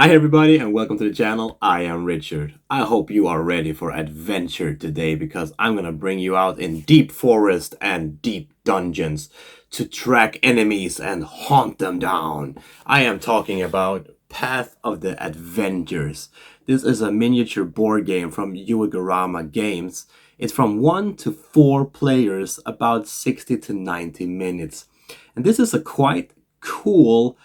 Hi everybody and welcome to the channel. I am Richard. I hope you are ready for adventure today because I'm gonna bring you out in deep forest and deep dungeons to track enemies and hunt them down. I am talking about Path of the Avengers. This is a miniature board game from Juegorama Games. It's from 1 to 4 players, about 60 to 90 minutes. And this is a quite cool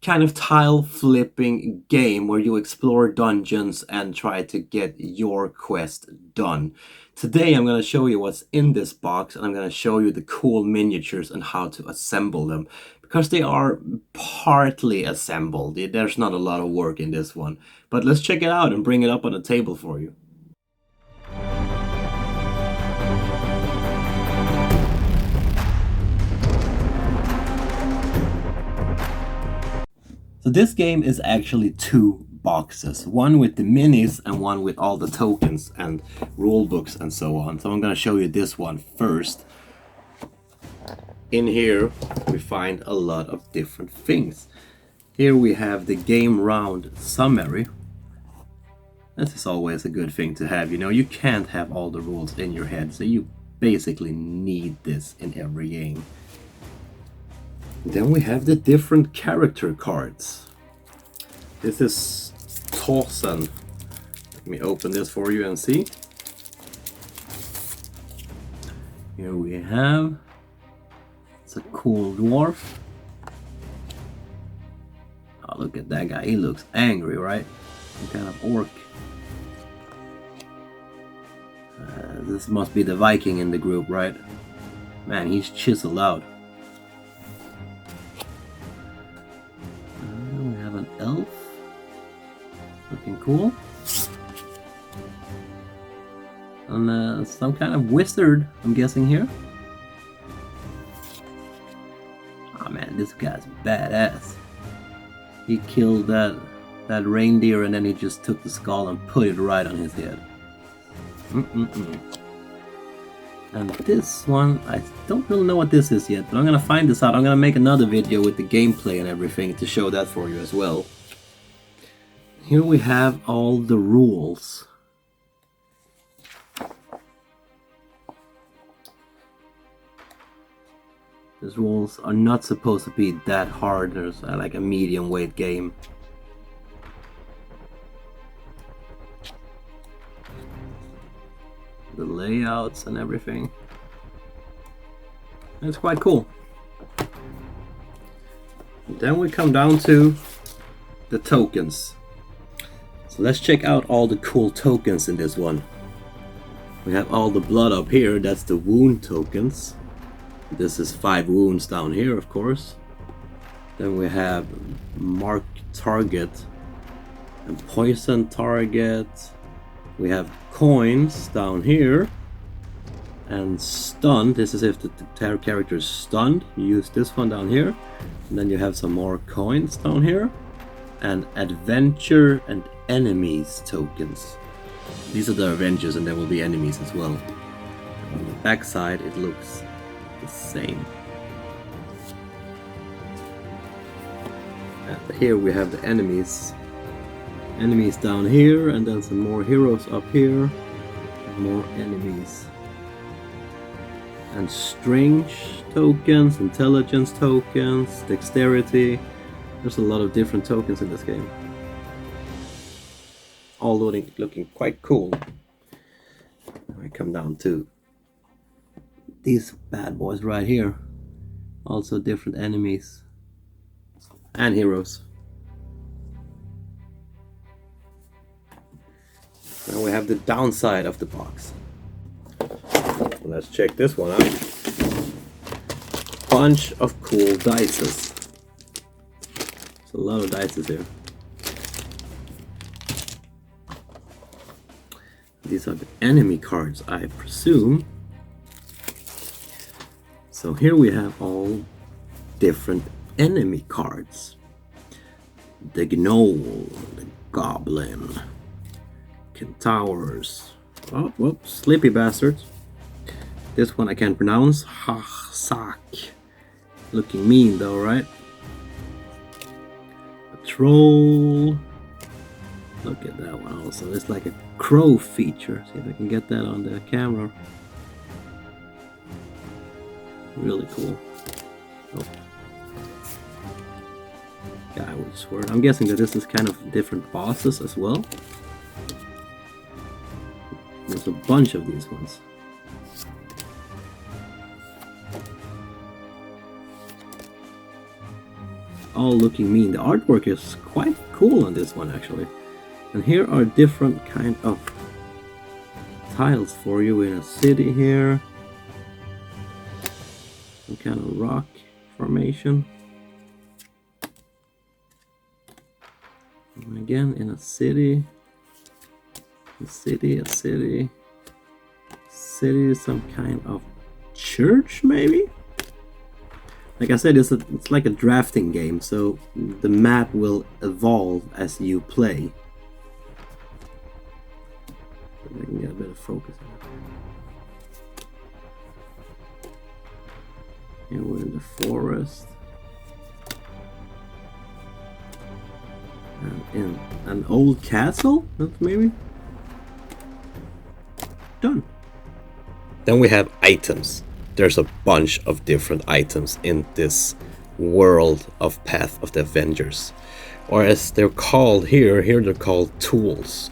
kind of tile flipping game where you explore dungeons and try to get your quest done. Today I'm going to show you what's in this box, and I'm going to show you the cool miniatures and how to assemble them, because they are partly assembled. There's not a lot of work in this one, but let's check it out and bring it up on the table for you. So this game is actually 2 boxes, one with the minis and one with all the tokens and rule books and so on. So I'm going to show you this one first. In here we find a lot of different things. Here we have the game round summary. This is always a good thing to have. You know, you can't have all the rules in your head, so you basically need this in every game. Then we have the different character cards. This is Nilsson. Let me open this for you and see. Here we have, it's a cool dwarf. Oh, look at that guy, he looks angry, right? Some kind of orc. This must be the Viking in the group, right? Man, he's chiseled out. Elf, looking cool, and some kind of wizard, I'm guessing here. Oh man, this guy's badass. He killed that reindeer and then he just took the skull and put it right on his head. And this one, I don't really know what this is yet, but I'm gonna find this out. I'm gonna make another video with the gameplay and everything to show that for you as well. Here we have all the rules. These rules are not supposed to be that hard. There's like a medium weight game. The layouts and everything. It's quite cool. And then we come down to the tokens. So let's check out all the cool tokens in this one. We have all the blood up here, that's the wound tokens. This is 5 wounds down here, of course. Then we have mark target and poison target. We have coins down here, and stunned. This is if the character is stunned. You use this one down here, and then you have some more coins down here, and adventure and enemies tokens. These are the Avengers, and there will be enemies as well. On the back side, it looks the same. And here we have the enemies. Enemies down here, and then some more heroes up here, and more enemies. And strange tokens, intelligence tokens, dexterity. There's a lot of different tokens in this game. All looking quite cool. I come down to these bad boys right here. Also different enemies and heroes. Now we have the downside of the box. Let's check this one out. Bunch of cool dices. There's a lot of dices here. These are the enemy cards, I presume. So here we have all different enemy cards. The gnoll, the goblin, towers. Oh, whoops, sleepy bastards. This one I can't pronounce. Hachsak. Looking mean though, right? A troll, Look at that one also. It's like a crow feature. See if I can get that on the camera. Really cool. Oh. Guy with sword. I'm guessing that this is kind of different bosses as well. There's a bunch of these ones. All looking mean. The artwork is quite cool on this one actually. And here are different kind of tiles for you in a city here. Some kind of rock formation. And again in a city. A city, some kind of church maybe? Like I said, it's like a drafting game, so the map will evolve as you play. I can get a bit of focus on it. Here we're in the forest. And in an old castle, maybe? Done. Then we have items. There's a bunch of different items in this world of Path of the Avengers. Or as they're called here they're called tools.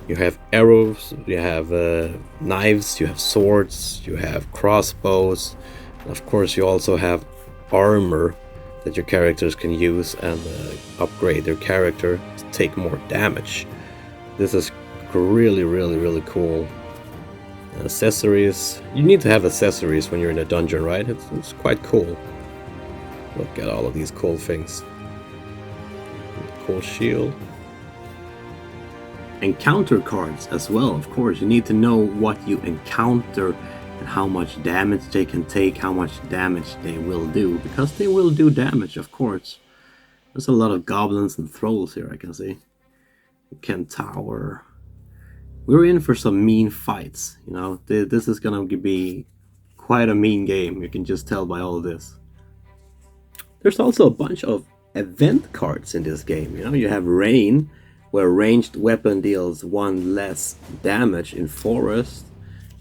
You have arrows, you have knives, you have swords, you have crossbows. And of course you also have armor that your characters can use and upgrade their character to take more damage. This is really cool. Accessories. You need to have accessories when you're in a dungeon, right? It's quite cool. Look at all of these cool things. Cool shield. Encounter cards as well, of course. You need to know what you encounter and how much damage they can take, how much damage they will do, because they will do damage, of course. There's a lot of goblins and thralls here, I can see. Kentaur. We're in for some mean fights, you know. This is gonna be quite a mean game, you can just tell by all of this. There's also a bunch of event cards in this game, you know. You have Rain, where ranged weapon deals 1 less damage in forest.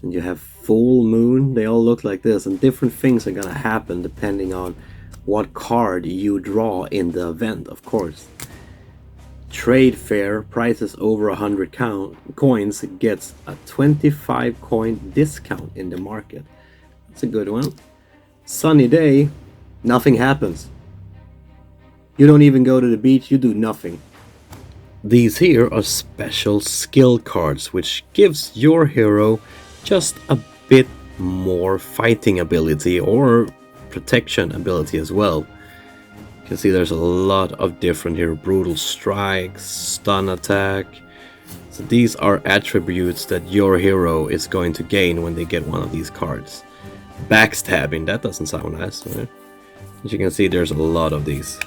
And you have Full Moon, they all look like this, and different things are gonna happen depending on what card you draw in the event, of course. Trade Fair, prices over 100 coins gets a 25 coin discount in the market. That's a good one. Sunny Day, nothing happens. You don't even go to the beach, you do nothing. These here are special skill cards, which gives your hero just a bit more fighting ability or protection ability as well. You can see there's a lot of different here. Brutal strikes, stun attack. So these are attributes that your hero is going to gain when they get one of these cards. Backstabbing, that doesn't sound nice, right? As you can see, there's a lot of these.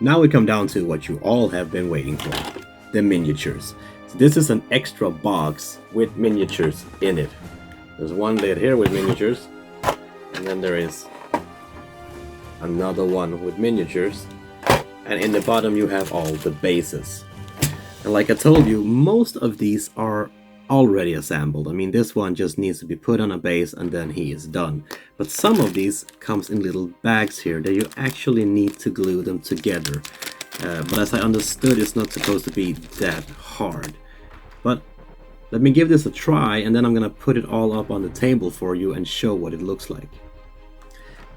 Now we come down to what you all have been waiting for, the miniatures. So this is an extra box with miniatures in it. There's one lid here with miniatures, and then there is another one with miniatures, and in the bottom you have all the bases. And like I told you, most of these are already assembled. I mean, this one just needs to be put on a base and then he is done. But some of these comes in little bags here that you actually need to glue them together. But as I understood, it's not supposed to be that hard. But let me give this a try, and then I'm gonna put it all up on the table for you and show what it looks like.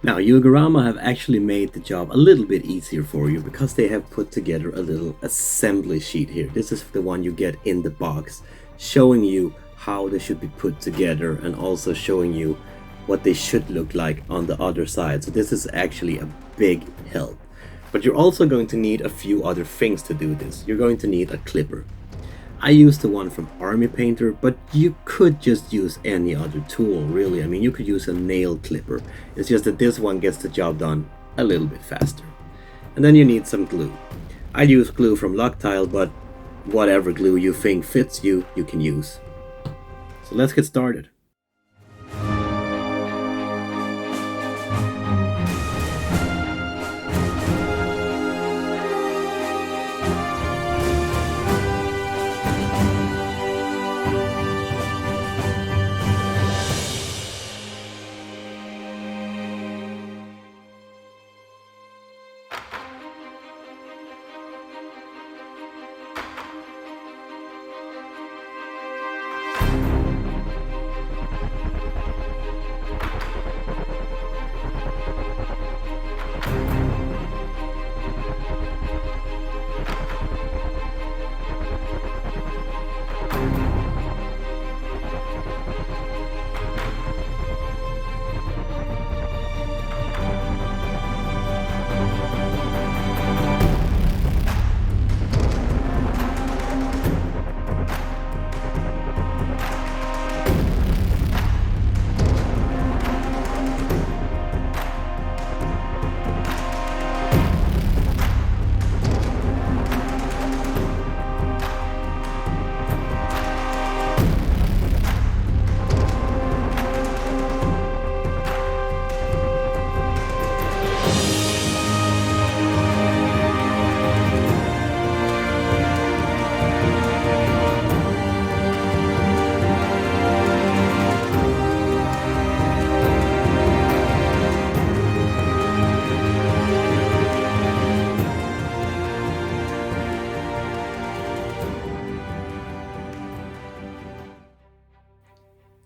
Now, Juegorama have actually made the job a little bit easier for you because they have put together a little assembly sheet here. This is the one you get in the box, showing you how they should be put together and also showing you what they should look like on the other side. So this is actually a big help. But you're also going to need a few other things to do this. You're going to need a clipper. I used the one from Army Painter, but you could just use any other tool, really. I mean, you could use a nail clipper. It's just that this one gets the job done a little bit faster. And then you need some glue. I use glue from Loctile, but whatever glue you think fits you, you can use. So let's get started.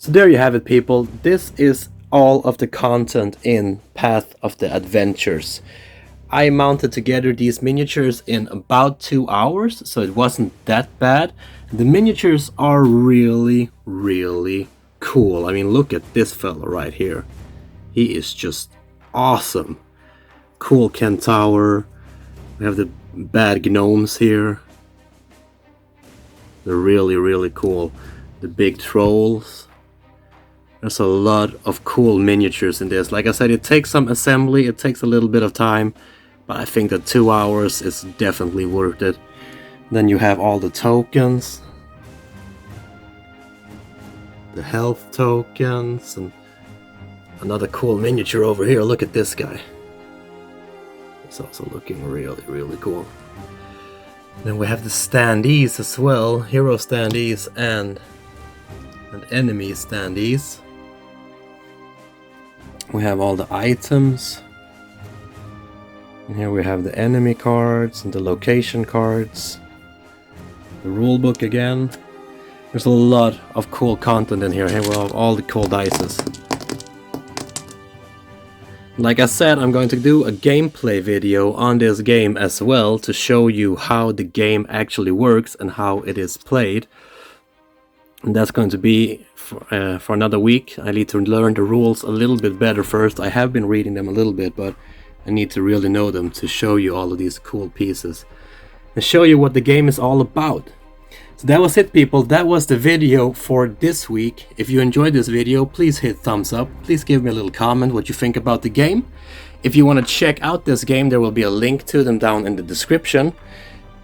So there you have it, people. This is all of the content in Path of the Adventures. I mounted together these miniatures in about 2 hours, so it wasn't that bad. The miniatures are really, really cool. I mean, look at this fella right here. He is just awesome. Cool Kentaur. We have the bad gnomes here. They're really, really cool. The big trolls. There's a lot of cool miniatures in this. Like I said, it takes some assembly, it takes a little bit of time, but I think that 2 hours is definitely worth it. Then you have all the tokens. The health tokens, and another cool miniature over here. Look at this guy. It's also looking really, really cool. Then we have the standees as well. Hero standees and enemy standees. We have all the items. And here we have the enemy cards and the location cards. The rulebook again. There's a lot of cool content in here. Here we have all the cool dices. Like I said, I'm going to do a gameplay video on this game as well to show you how the game actually works and how it is played. And that's going to be for another week. I need to learn the rules a little bit better first. I have been reading them a little bit, but I need to really know them to show you all of these cool pieces and show you what the game is all about. So that was it, people. That was the video for this week. If you enjoyed this video, please hit thumbs up. Please give me a little comment what you think about the game. If you want to check out this game, there will be a link to them down in the description.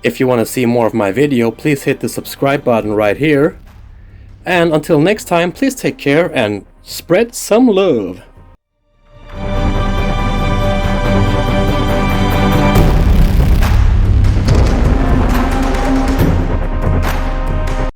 If you want to see more of my video, please hit the subscribe button right here. And until next time, please take care and spread some love.